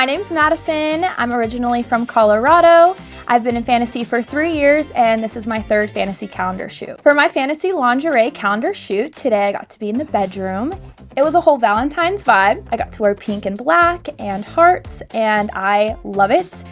My name's Madison. I'm originally from Colorado. I've been in fantasy for 3 years, and this is my third fantasy calendar shoot. For my fantasy lingerie calendar shoot, today I got to be in the bedroom. It was a whole Valentine's vibe. I got to wear pink and black and hearts, and I love it.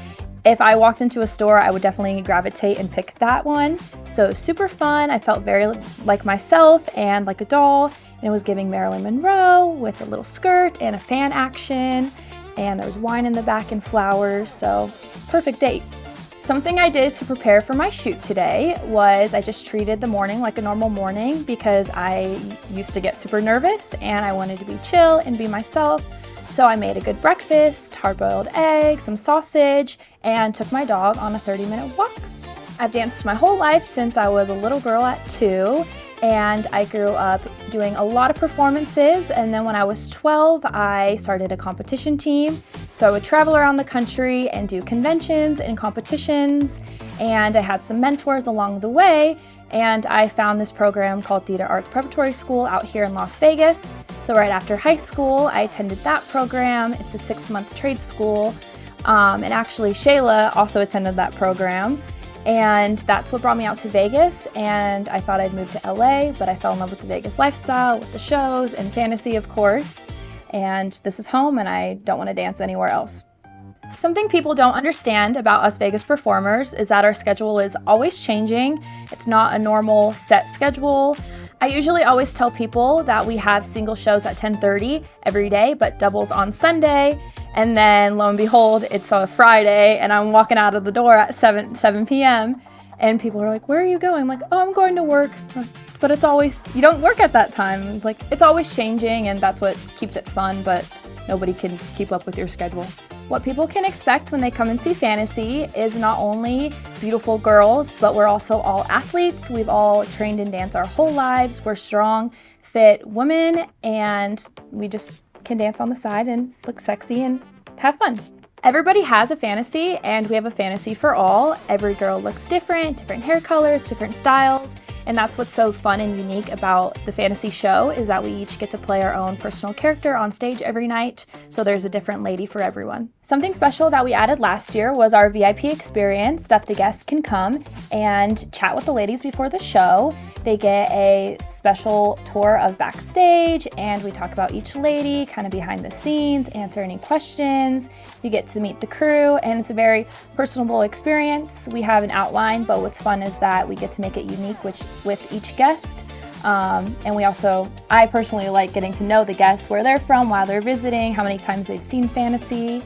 If I walked into a store, I would definitely gravitate and pick that one. So super fun. I felt very like myself and like a doll, and it was giving Marilyn Monroe with a little skirt and a fan action, and there was wine in the back and flowers, so perfect date. Something I did to prepare for my shoot today was I just treated the morning like a normal morning because I used to get super nervous and I wanted to be chill and be myself. So I made a good breakfast, hard-boiled eggs, some sausage, and took my dog on a 30-minute walk. I've danced my whole life since I was a little girl at 2, and I grew up doing a lot of performances, and then when I was 12, I started a competition team. So I would travel around the country and do conventions and competitions, and I had some mentors along the way, and I found this program called Theater Arts Preparatory School out here in Las Vegas. So right after high school, I attended that program. It's a 6-month trade school, and actually Shayla also attended that program. And that's what brought me out to Vegas, and I thought I'd move to LA, but I fell in love with the Vegas lifestyle, with the shows, and fantasy, of course. And this is home, and I don't want to dance anywhere else. Something people don't understand about us Vegas performers is that our schedule is always changing. It's not a normal set schedule. I usually always tell people that we have single shows at 10:30 every day, but doubles on Sunday. And then lo and behold, it's a Friday and I'm walking out of the door at 7 p.m. and people are like, "Where are you going?" I'm like, "Oh, I'm going to work." But it's always, you don't work at that time. It's like, it's always changing, and that's what keeps it fun, but nobody can keep up with your schedule. What people can expect when they come and see fantasy is not only beautiful girls, but we're also all athletes. We've all trained in dance our whole lives. We're strong, fit women, and we just can dance on the side and look sexy and have fun. Everybody has a fantasy, and we have a fantasy for all. Every girl looks different hair colors, different styles, and that's what's so fun and unique about the fantasy show is that we each get to play our own personal character on stage every night, so there's a different lady for everyone. Something special that we added last year was our VIP experience that the guests can come and chat with the ladies before the show. They get a special tour of backstage, and we talk about each lady, kind of behind the scenes, answer any questions. You get to meet the crew, and it's a very personable experience. We have an outline, but what's fun is that we get to make it unique with each guest. And I personally like getting to know the guests, where they're from, while they're visiting, how many times they've seen fantasy.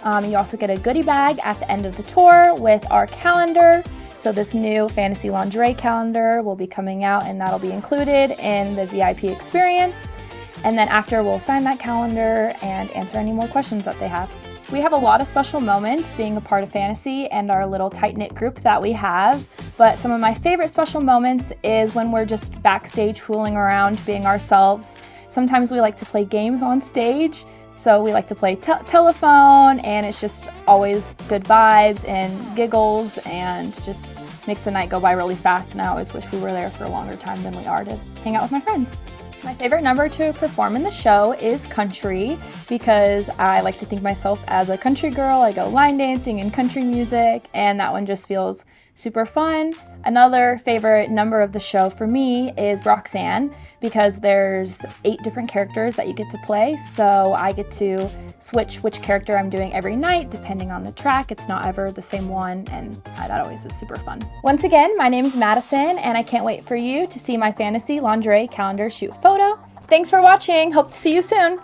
You also get a goodie bag at the end of the tour with our calendar. So this new fantasy lingerie calendar will be coming out, and that'll be included in the VIP experience. And then after, we'll sign that calendar and answer any more questions that they have. We have a lot of special moments being a part of fantasy and our little tight-knit group that we have, but some of my favorite special moments is when we're just backstage fooling around, being ourselves. Sometimes we like to play games on stage, so we like to play telephone, and it's just always good vibes and giggles and just makes the night go by really fast, and I always wish we were there for a longer time than we are to hang out with my friends. My favorite number to perform in the show is country because I like to think myself as a country girl. I go line dancing and country music, and that one just feels super fun. Another favorite number of the show for me is Roxanne because there's 8 different characters that you get to play, so I get to switch which character I'm doing every night depending on the track. It's not ever the same one, and that always is super fun. Once again, my name is Madison, and I can't wait for you to see my fantasy lingerie calendar shoot photo. Thanks for watching. Hope to see you soon.